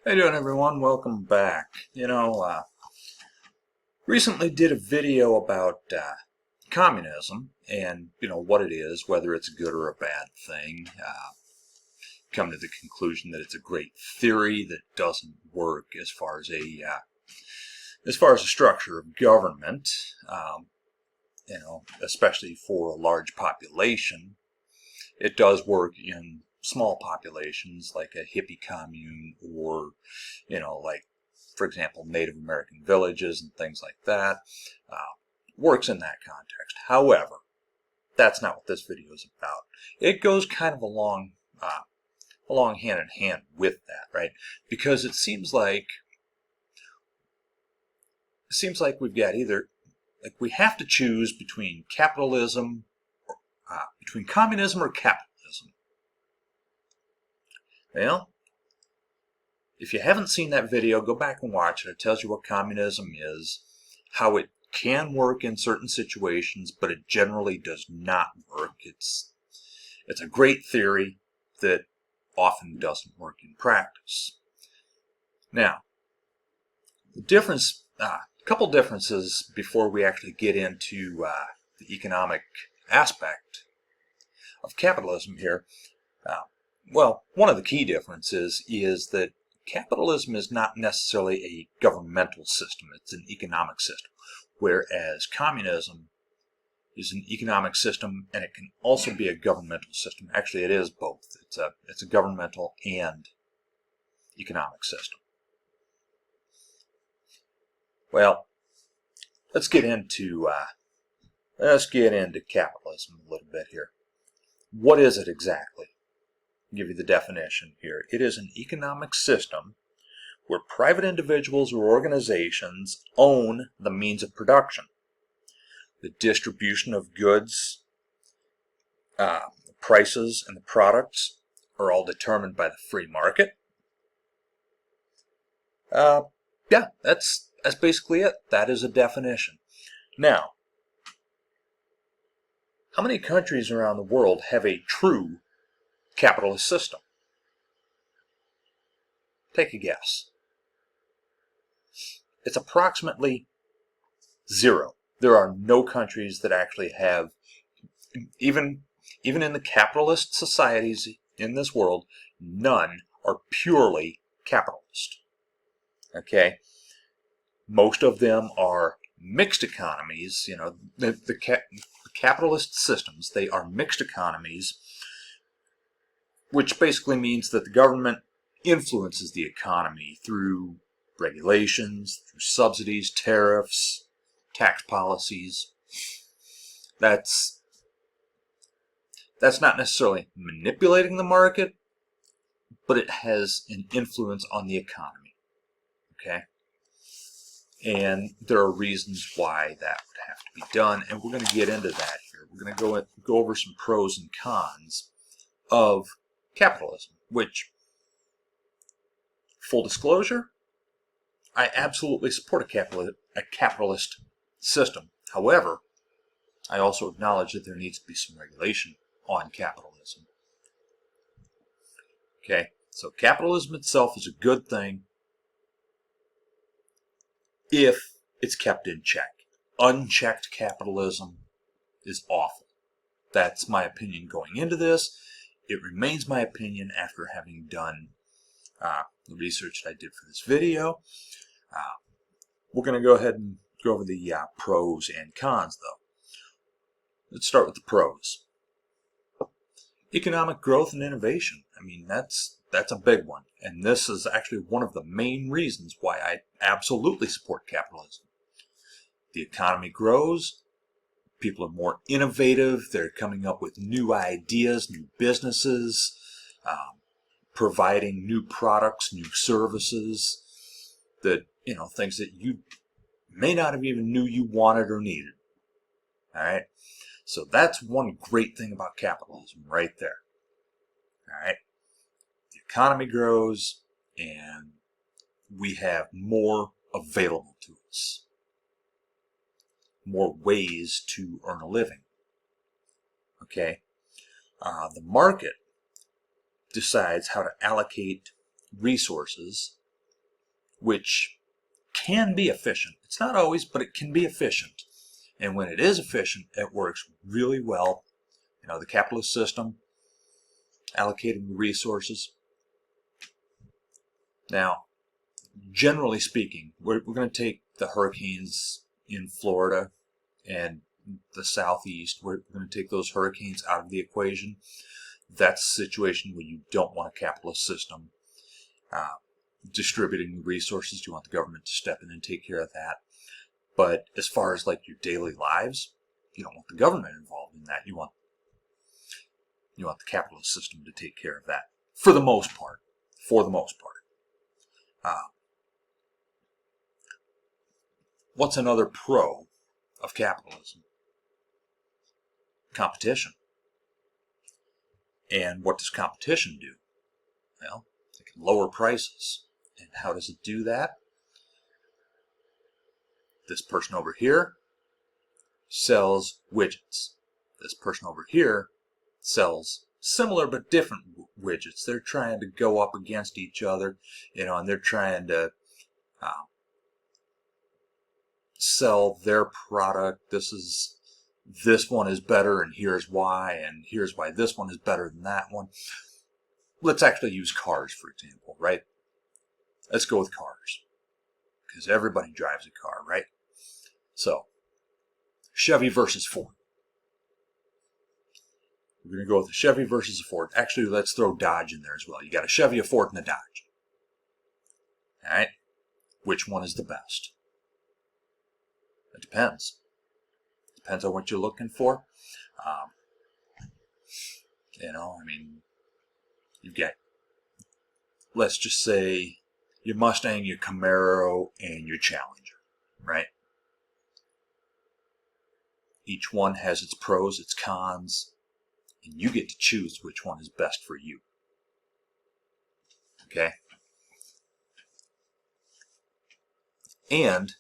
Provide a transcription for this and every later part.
How you doing, everyone? Welcome back. Recently did a video about communism and what it is, whether it's a good or a bad thing. Come to the conclusion that it's a great theory that doesn't work as far as a structure of government. Especially for a large population. It does work in small populations like a hippie commune or, like, for example, Native American villages and things like that. Works in that context. However, that's not what this video is about. It goes kind of along hand in hand with that, right? Because it seems like we've got we have to choose between between communism or capitalism. Well, if you haven't seen that video, go back and watch it. It tells you what communism is, how it can work in certain situations, but it generally does not work. It's a great theory that often doesn't work in practice. Now, a couple differences before we actually get into the economic aspect of capitalism here. Well, one of the key differences is that capitalism is not necessarily a governmental system. It's an economic system, whereas communism is an economic system, and it can also be a governmental system. Actually, it is both. It's a governmental and economic system. Well, let's get into capitalism a little bit here. What is it exactly? I'll give you the definition here. It is an economic system where private individuals or organizations own the means of production. The distribution of goods, the prices, and the products are all determined by the free market. Yeah, that's basically it. That is a definition. Now, how many countries around the world have a true capitalist system? Take a guess. It's approximately 0. There are no countries that actually have, even in the capitalist societies in this world, none are purely capitalist. Okay? Most of them are mixed economies. The capitalist systems, they are mixed economies, which basically means that the government influences the economy through regulations, through subsidies, tariffs, tax policies. That's not necessarily manipulating the market, but it has an influence on the economy. Okay? And there are reasons why that would have to be done, and we're going to get into that here. We're going to go over some pros and cons of capitalism, which, full disclosure, I absolutely support a capitalist system. However, I also acknowledge that there needs to be some regulation on capitalism. Okay, so capitalism itself is a good thing if it's kept in check. Unchecked capitalism is awful. That's my opinion going into this. It remains my opinion after having done the research that I did for this video. We're going to go ahead and go over the pros and cons, though. Let's start with the pros. Economic growth and innovation. I mean, that's a big one. And this is actually one of the main reasons why I absolutely support capitalism. The economy grows. People are more innovative. They're coming up with new ideas, new businesses, providing new products, new services, that, things that you may not have even knew you wanted or needed. All right? So that's one great thing about capitalism right there. All right? The economy grows, and we have more available to us. More ways to earn a living. Okay? The market decides how to allocate resources which can be efficient. It's not always, but it can be efficient. And when it is efficient, it works really well. The capitalist system, allocating the resources. Now, generally speaking, we're going to take the hurricanes in Florida and the southeast. We're going to take those hurricanes out of the equation. That's a situation where you don't want a capitalist system distributing the resources. You want the government to step in and take care of that. But as far as like your daily lives, you don't want the government involved in that. You want the capitalist system to take care of that for the most part. For the most part. What's another pro of capitalism? Competition. And what does competition do? Well, it can lower prices. And how does it do that? This person over here sells widgets. This person over here sells similar but different widgets. They're trying to go up against each other, and they're trying to sell their product. This one is better, and here's why this one is better than that one. Let's actually use cars, for example, right? Let's go with cars, because everybody drives a car, right? So, Chevy versus Ford. We're going to go with a Chevy versus a Ford. Actually, let's throw Dodge in there as well. You got a Chevy, a Ford, and a Dodge. All right? Which one is the best? It depends. Depends on what you're looking for. You've got, let's just say, your Mustang, your Camaro, and your Challenger, right? Each one has its pros, its cons, and you get to choose which one is best for you. Okay? And,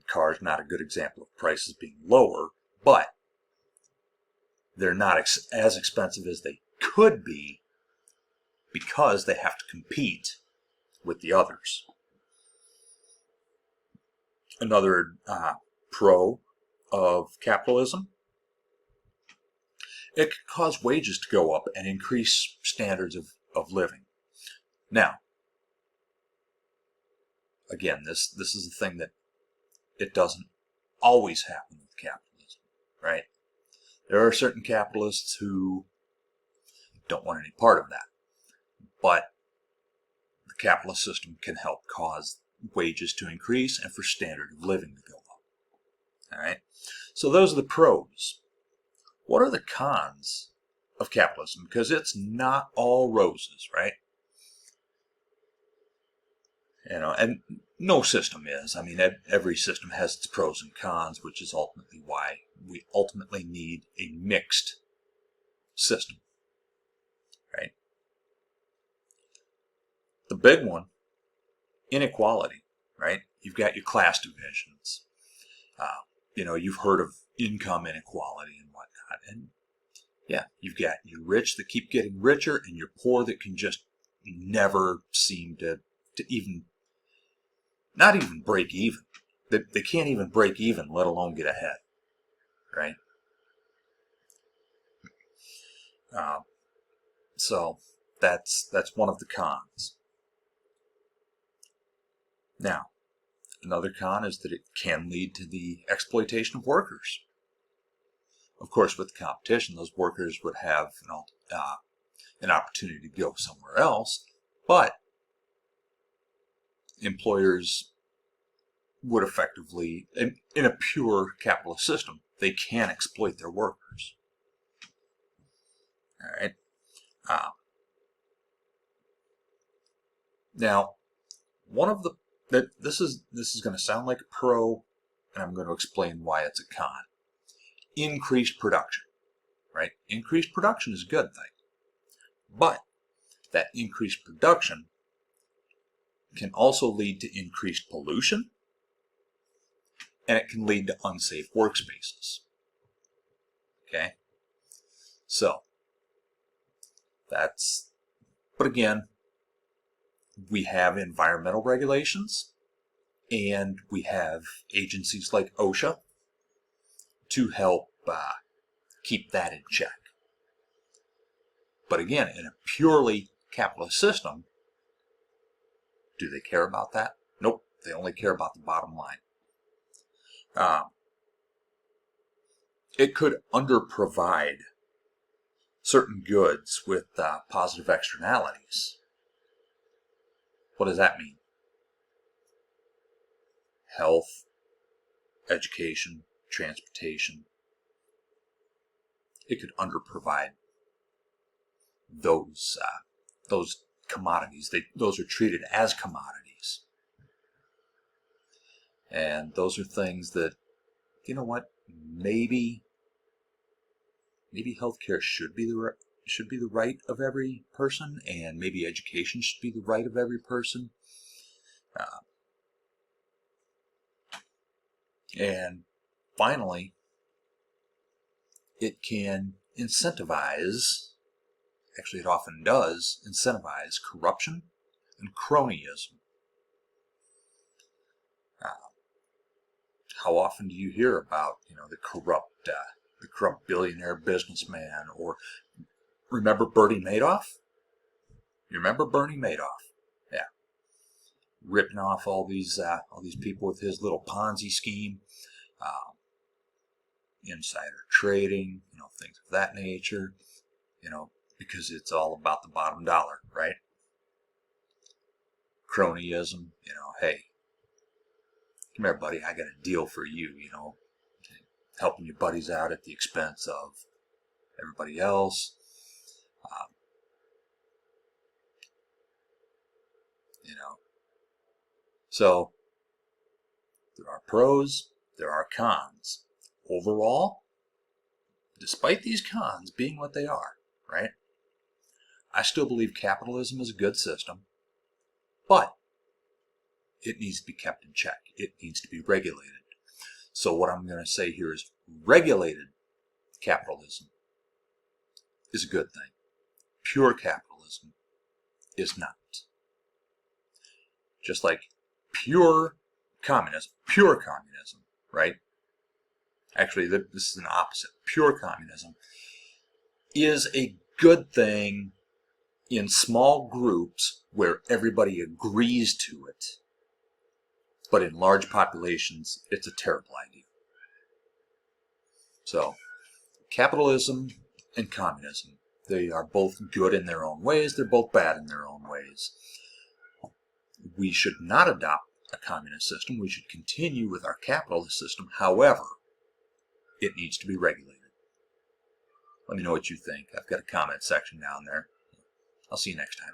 cars not a good example of prices being lower, but they're not as expensive as they could be because they have to compete with the others. Another pro of capitalism, it can cause wages to go up and increase standards of living. Now, again, this is the thing that it doesn't always happen with capitalism, right? There are certain capitalists who don't want any part of that. But the capitalist system can help cause wages to increase and for standard of living to go up. All right? So those are the pros. What are the cons of capitalism? Because it's not all roses, right? And no system is. Every system has its pros and cons, which is ultimately why we ultimately need a mixed system, right? The big one, inequality, right? You've got your class divisions. You've heard of income inequality and whatnot. And yeah, you've got your rich that keep getting richer and your poor that can just never seem to even, not even break even. They can't even break even, let alone get ahead, right? So that's one of the cons. Now, another con is that it can lead to the exploitation of workers. Of course, with competition, those workers would have an opportunity to go somewhere else, but employers would effectively, in a pure capitalist system, they can exploit their workers. All right. Now, one of the this is going to sound like a pro, and I'm going to explain why it's a con. Increased production, right? Increased production is a good thing, but that increased production can also lead to increased pollution, and it can lead to unsafe workspaces. Okay? So, but again, We have environmental regulations, and we have agencies like OSHA to help keep that in check. But again, in a purely capitalist system, do they care about that? Nope, they only care about the bottom line. It could underprovide certain goods with positive externalities. What does that mean? Health, education, transportation. It could underprovide those commodities. Those are treated as commodities. And those are things that, you know what, maybe healthcare should be the right of every person, and maybe education should be the right of every person. And finally, it can incentivize, actually it often does, incentivize corruption and cronyism. How often do you hear about, the corrupt billionaire businessman? Or remember Bernie Madoff? You remember Bernie Madoff? Yeah, ripping off all these people with his little Ponzi scheme, insider trading, things of that nature. Because it's all about the bottom dollar, right? Cronyism. Hey, come here, buddy. I got a deal for you. Helping your buddies out at the expense of everybody else. So there are pros, there are cons. Overall, despite these cons being what they are, right? I still believe capitalism is a good system, but it needs to be kept in check. It needs to be regulated. So what I'm going to say here is regulated capitalism is a good thing. Pure capitalism is not. Just like pure communism, right? Actually, this is an opposite. Pure communism is a good thing in small groups where everybody agrees to it. But in large populations, it's a terrible idea. So, capitalism and communism, they are both good in their own ways. They're both bad in their own ways. We should not adopt a communist system. We should continue with our capitalist system. However, it needs to be regulated. Let me know what you think. I've got a comment section down there. I'll see you next time.